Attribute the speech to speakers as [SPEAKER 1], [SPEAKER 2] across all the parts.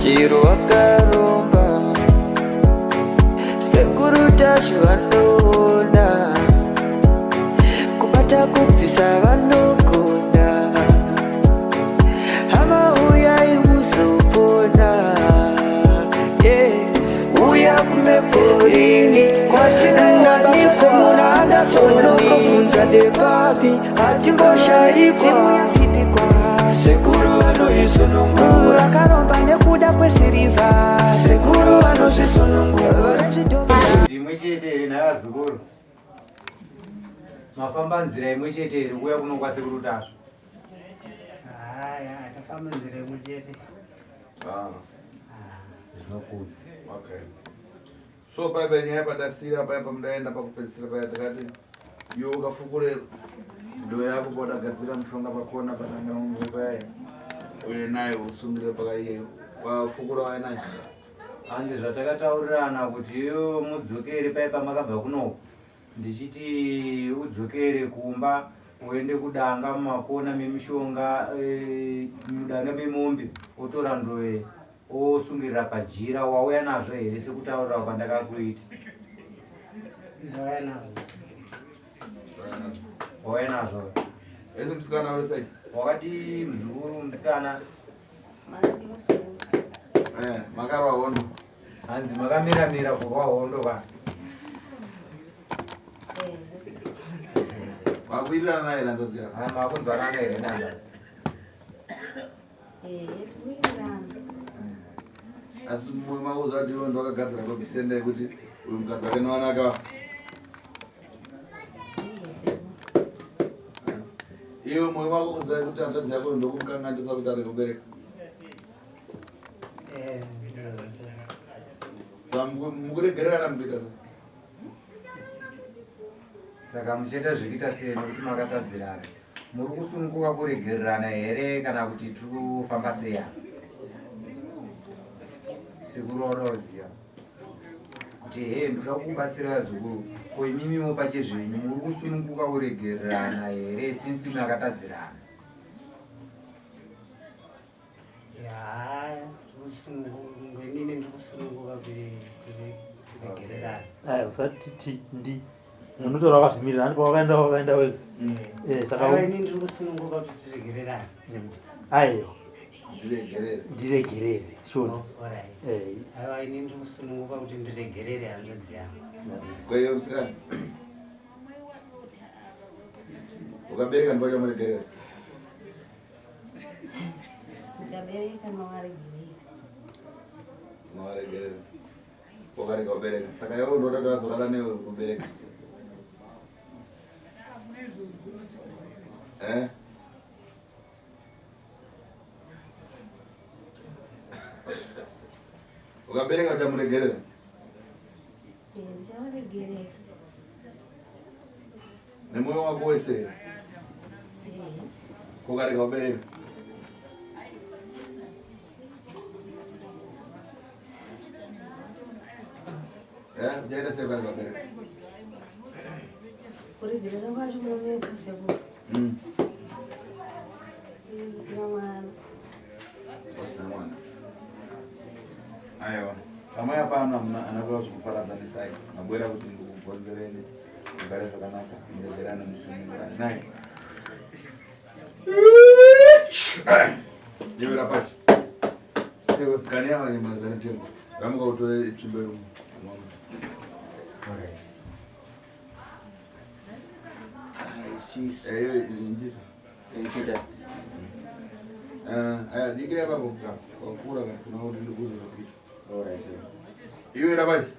[SPEAKER 1] chiro wakaromba sekuru tacho vanoona kubata kubvisa vanogonda hama uyai muzopona uya kumeporini kwatinananikwa munadasonokovunza depapi hatimboshaikwa sekuru vanoisonongura akaromba nekuda kwesirivha sekuru vanozvisonongura
[SPEAKER 2] imwe chete here navazukuru mafamba nzira imwe chete here kuya kuno kwasekuru tazvo
[SPEAKER 3] haya tafamba nzira imwe chete
[SPEAKER 2] zvinokudza.
[SPEAKER 4] Okay. So paipa nyaya padasira paipa mudaenda pakupedzisira paya takati iwe ukafukure ndo yako paudagadzira mushonga pakona patanga umwe paya uye naye usungire pakaiyeyo wafukura wainacho
[SPEAKER 2] hanzi zvatakataurirana kuti iyo mudzokere paipa makabva kunoko ndichiti udzokere kumba uende kudanga mumakona memishonga mudanga memombe otora ndowe osungirira pajira wauya nazvo here sekutaurira kwandakakuita wauya nazvo
[SPEAKER 4] ese musikana uri sei
[SPEAKER 2] wakati mzukuru musikana
[SPEAKER 4] makarwa hondo
[SPEAKER 2] hanzi makamira kurwa hondo va
[SPEAKER 4] makuitirana naye nanzodzi
[SPEAKER 2] makunzwanana here nandazi
[SPEAKER 4] asi mumwe makuza kuti iwo ndo akagadzira kwabisenda yekuti uyu mukadzi wake nowanaka iwe mwoyo wako kuzai kuti hanzvadzi yako ndokumukangandisa kuti ari kubereka sa mukuregererana mukuita sa
[SPEAKER 2] saka muchiita zvekuita sei nekuti makatadzirana muri kusununguka kuregererana here kana kuti tiri kufamba seya sekuroroziva kuti he ndoda kubatsira vazukuru ko imimiwo pachezvenyu muri kusununguka kuregererana here sinsi makatadzirana
[SPEAKER 3] ngenini ndikusununguka kuregererana
[SPEAKER 5] usatiti ndi unotora wakazvimirira ani pawakaenda wega saka
[SPEAKER 3] ini ndiri kusununguka kuti tiregererane
[SPEAKER 5] aiyo
[SPEAKER 4] ndiregerere
[SPEAKER 5] ndiregerere shoni
[SPEAKER 3] aiwa ini ndiri kusununguka kuti ndiregerere hanzvadzi yangu
[SPEAKER 4] kwaiyo musikana ukabereka ndipacha muregerera
[SPEAKER 6] ndikabereka
[SPEAKER 4] mawaregerera ukareka ubereka saka iwe ndotati wazorara newe kubereka ukabereka kuti amuregerera
[SPEAKER 6] ndichavaregerera
[SPEAKER 4] nemwoyo wako wese ukareka ubereka uchaita sei ukareka ubereka
[SPEAKER 6] kuregerera kwacho kunonetsa sekuru ndisina mwana
[SPEAKER 4] usina mwana aiwa pamwe pano anatoa zvikuparadzanisai mabwera kuti ndikubvonzereni mugare zvakanaka ndezerane musunungurani naye ndivira pachi kani yavanye mazana tengo ramuka kutore tsvimbo yerumu dikira ipapo kukura kafuna kuti ndikuze zvakuita iwe rapachi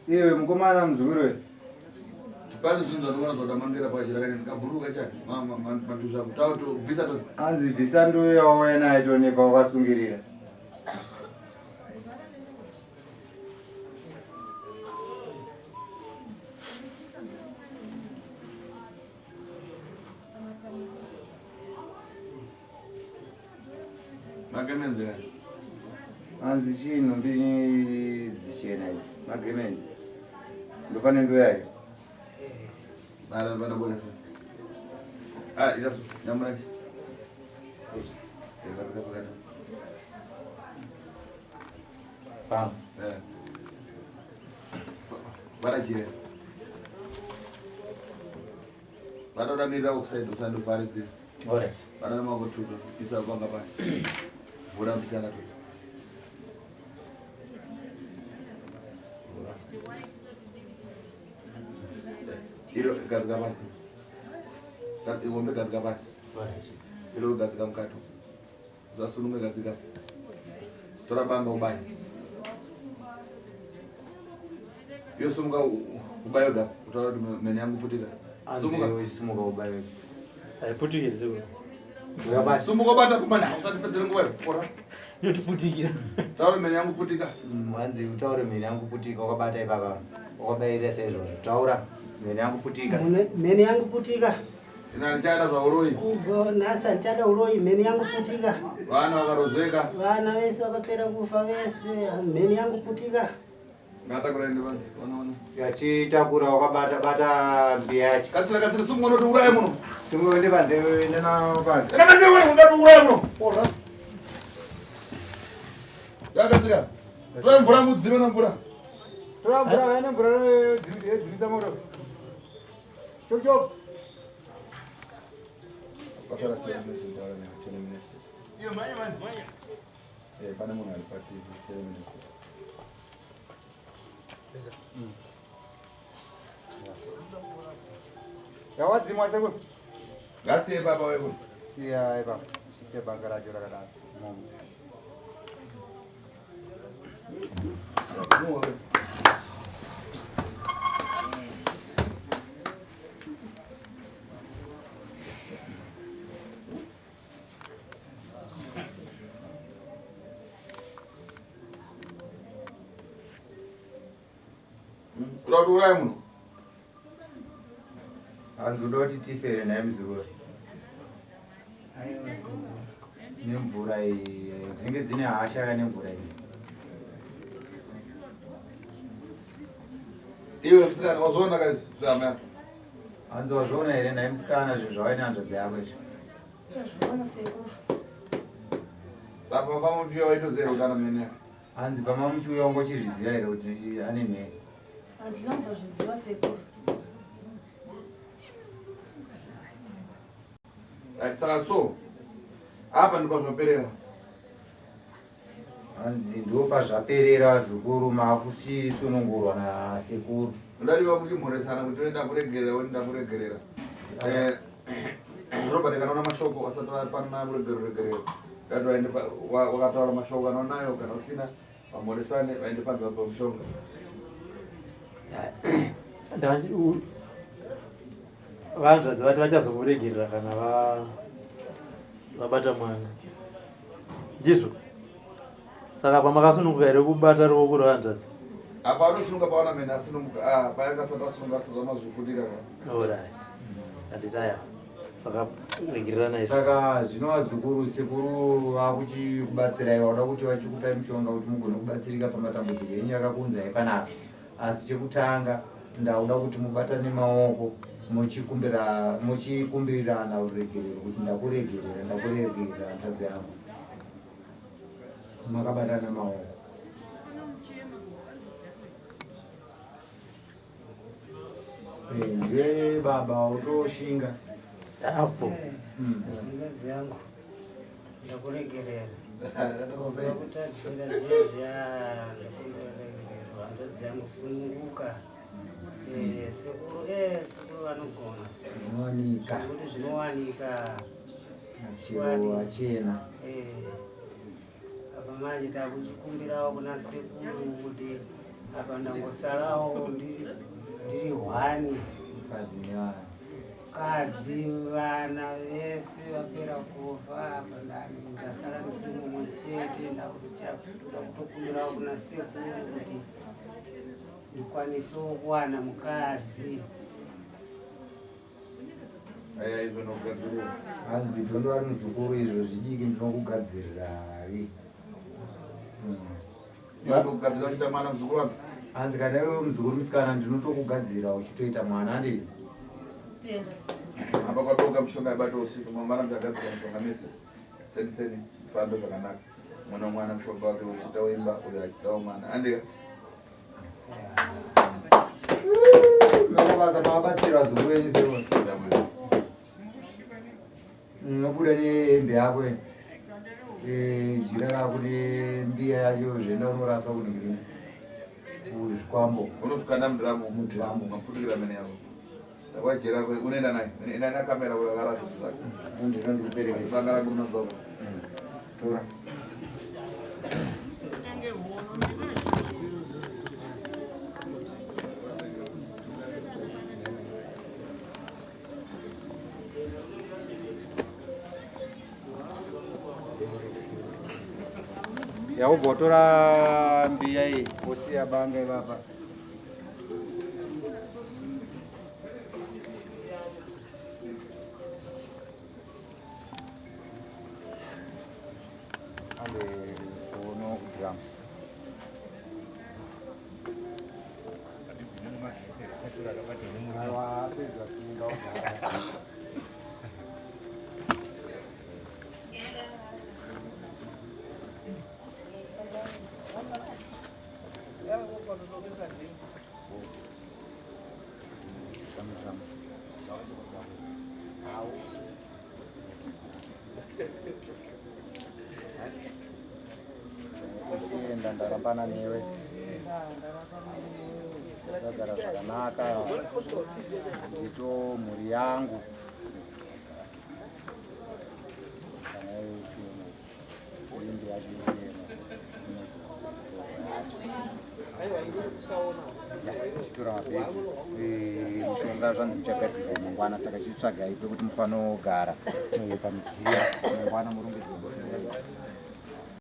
[SPEAKER 2] iwe mukomana muzukuru
[SPEAKER 4] tipane zvinhu zvanokona zvodamangira pachira kabhuruka chati matuza kutaura tobvisa to
[SPEAKER 2] hanzi bvisa ndoyawauya naye tonepa wakasungirira
[SPEAKER 4] magemenzera
[SPEAKER 2] hanzi chii nhumbi dzichena idzi magemenzi ndopane ndoyayo
[SPEAKER 4] vanobonesa itaso nyamurachi pakata
[SPEAKER 5] Pam.
[SPEAKER 4] Varajire. Vanoda mira okusaidi usandovharidze.
[SPEAKER 5] Alright.
[SPEAKER 4] Vanana makotuto isa kwanga pasi. Vura mpichana tu. Iro gadzika pasi. Ngombe gadzika pasi.
[SPEAKER 5] Alright.
[SPEAKER 4] Iro gadzika mukato. Zasununga gadzika. Tora banga ubaye. Yo sumuka ubayo da. Utaura kuti mene yangu putika.
[SPEAKER 2] Sumuka ubayo.
[SPEAKER 5] Aiputikire sekuno.
[SPEAKER 4] Sumuka bata kumana usandipedzere nguwa pora.
[SPEAKER 5] Yotiputikira.
[SPEAKER 4] Taura mene yangu putika.
[SPEAKER 2] Mwanzi utaure mene yangu putika wakabata ipapa. Wakabaira sezvo. Taura mene yangu putika.
[SPEAKER 3] Mene yangu putika.
[SPEAKER 4] Ina nchada zva uroi.
[SPEAKER 3] Ugo nasa nchada uroi mene yangu putika.
[SPEAKER 4] Vana vakarozeka.
[SPEAKER 3] Vana vese vakapera kufa vese mene yangu putika.
[SPEAKER 4] Ngata kuraende vanzi wanaona.
[SPEAKER 2] Yachitakura wakabata mbiya yacho.
[SPEAKER 4] Katsira sumuka noti uraye muno.
[SPEAKER 2] Sumuka ndi panze nena panze.
[SPEAKER 4] Ina panze wewe undati uraye muno. Pora. Yakatsira. Tora mvura mudzive na mvura.
[SPEAKER 2] Tora mvura yana mvura dzimisa moto. Chop chop.
[SPEAKER 4] Pasara kiasi ndio wale teleminesi. Hiyo maya. Pana munhu alipati teleminesi.
[SPEAKER 2] Pesa. Yawadzimwa seko.
[SPEAKER 4] Ngasiye baba wewe.
[SPEAKER 2] Siya baba. Siya banga rajo rakadaro.
[SPEAKER 4] Urati uraye muno.
[SPEAKER 2] Anzudoti tifere naye mzukuru. Nemvura iyi zinge zine hasha nemvura iyi.
[SPEAKER 4] Iwe msikana wazona kazvama.
[SPEAKER 2] Anzi wazviona here naye musikana zvinhu zvavaine hanzvadzi yako izvo.
[SPEAKER 6] Zvazviona sekuru.
[SPEAKER 4] Baba vamuchiuya waitozera utana mene.
[SPEAKER 2] Anzi pamamuchiuya wangochizviziva here kuti ane mheni.
[SPEAKER 6] Handina kumbozviziva sekuru.
[SPEAKER 4] Saka so apa ndipo zvaperera.
[SPEAKER 2] Anzi ndopazvaperera zukuru makuchisunungurwa nasekuru.
[SPEAKER 4] Ndariva muchimhoresana kuti oenda kuregerera oenda kuregerera. Robert kanaona mashoko asati pana kuregerera. Kati waende wakataura mashoko anonayo kana usina vamhoresane vaende panzva pamushonga.
[SPEAKER 5] Vanzvadzi vati vachazokuregerera kana vabata mwana. Ndizvo. Saka pamakasununguka here kubata ruoko rwevanzvadzi.
[SPEAKER 4] Apa anosununga paona mene asununguka payanga sati asununga asazvamazvikutika kana.
[SPEAKER 5] Alright. Handitaya. Saka regererana izvo.
[SPEAKER 2] Saka zvinova zukuru sekuru vakuchikubatsirai vauda kuti vachikupai mushonga kuti mugone kubatsirika pamatambudziko enyu yakakunzai panapa. Asi chekutanga ndauda kuti mubatane maoko muchikumbirana uregerero kuti ndakuregerera ntadzi yangu. Makabatana maoko. Ndiwe baba utoshinga.
[SPEAKER 5] Apo.
[SPEAKER 3] Ngazi yangu ndakuregerera. Ndakutadzira zvezvya ndakuregererwa ngazi yangu sununguka. Sekuru vanogona.
[SPEAKER 2] Zvinowanika.
[SPEAKER 3] Kuti zvinowanika.
[SPEAKER 2] Chero achena.
[SPEAKER 3] Apa manje takuchikumbirawo kuna sekuru kuti apa ndangosarawo ndiri hwani.
[SPEAKER 2] Kazi nevana.
[SPEAKER 3] Kazi vana vese vapera kufa apa ndasara ndiri mumwe chete ndakuda kutokumbirawo kuna sekuru kuti ndikwanisewo kuwana mukadzi.
[SPEAKER 4] Aya izvo nokugadzirira.
[SPEAKER 2] Hanzi tondo ari muzukuru izvo zvidiki ndinokugadzirira hari.
[SPEAKER 4] Ndokugadzira kuita mwana muzukuru wangu.
[SPEAKER 2] Hanzi kana iwe muzukuru musikana ndinotokugadzira uchitoita mwana handii.
[SPEAKER 6] Tenda sekuru.
[SPEAKER 4] Apa kwatoka mushonga yabata usiku mangwana ndakagadzira mushonga mese. Seni fambe zvakanaka. mwana mshonga wake uchita wimba uyo achitawo mwana andika
[SPEAKER 2] Makabaza mabatsira zuwenyi sewe. Nobuda nembe yako jira rako nembiya yacho zvenda unorasa kuningirina uzvikwambo
[SPEAKER 4] unotukana mudhiramu maputukira mene yako takwajera kwe unoenda naye enda nakamera uyakarata zvake
[SPEAKER 2] ndinokuperekesa
[SPEAKER 4] sangara kunozoka
[SPEAKER 2] tora yaubhotora mbiya iyi osiya banga ivapa ande kuno kudhiramu aiwa apedza simba ugara uchienda ndarambana newe ndagara zvakanaka ndito mhuri yangu kana isina indi yacho isina chitora mabhegi mishonga zvanzi muchagadzirwa mangwana saka chitsvagai pekuti mufanira kugara pamidziya mangwana murongedzwa